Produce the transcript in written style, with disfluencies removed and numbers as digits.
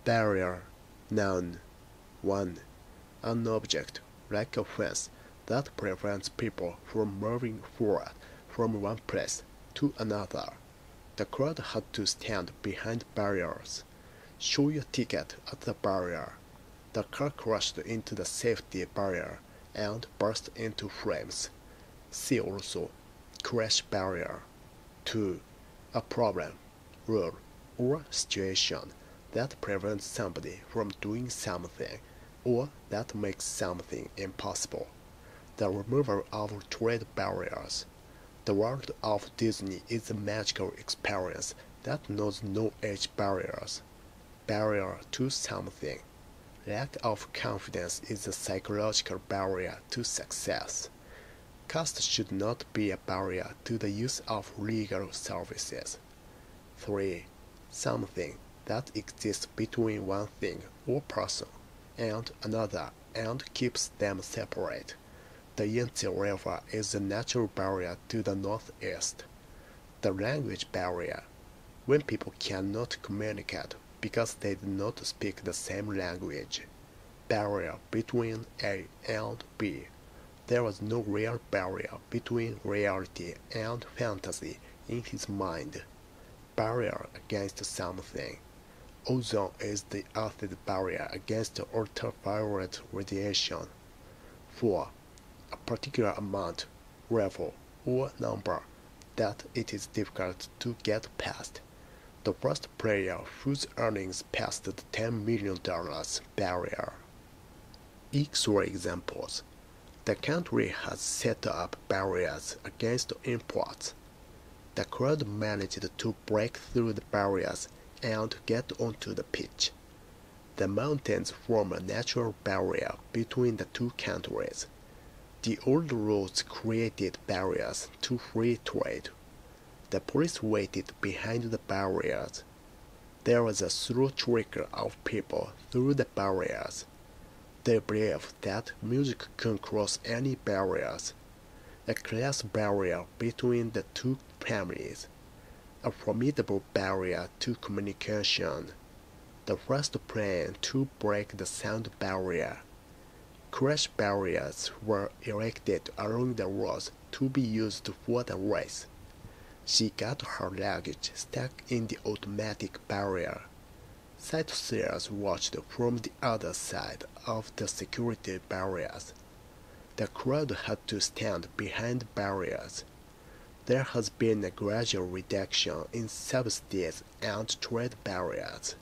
Barrier. Noun. 1. An object, like a fence, that prevents people from moving forward from one place to another. The crowd had to stand behind barriers. Show your ticket at the barrier. The car crashed into the safety barrier and burst into flames. See also crash barrier. 2. A problem, rule, or situation that prevents somebody from doing something or that makes something impossible. The removal of trade barriers. The world of Disney is a magical experience that knows no age barriers. Barrier to something. Lack of confidence is a psychological barrier to success. Caste should not be a barrier to the use of legal services. 3. Something that exists between one thing or person and another and keeps them separate. The Yangtze River is a natural barrier to the northeast. The language barrier. When people cannot communicate because they do not speak the same language. Barrier between A and B. There was no real barrier between reality and fantasy in his mind. Barrier against something. Ozone is the Earth's barrier against ultraviolet radiation. 4. A particular amount, level, or number that it is difficult to get past. The first player whose earnings passed the $10 million barrier. X-ray examples. The country has set up barriers against imports. The crowd managed to break through the barriers and get onto the pitch. The mountains form a natural barrier between the two countries. The old rules created barriers to free trade. The police waited behind the barriers. There was a slow trickle of people through the barriers. They believed that music can cross any barriers. A class barrier between the two families. A formidable barrier to communication. The first plane to break the sound barrier. Crash barriers were erected along the roads to be used for the race. She got her luggage stuck in the automatic barrier. Sightseers watched from the other side of the security barriers. The crowd had to stand behind barriers. There has been a gradual reduction in subsidies and trade barriers.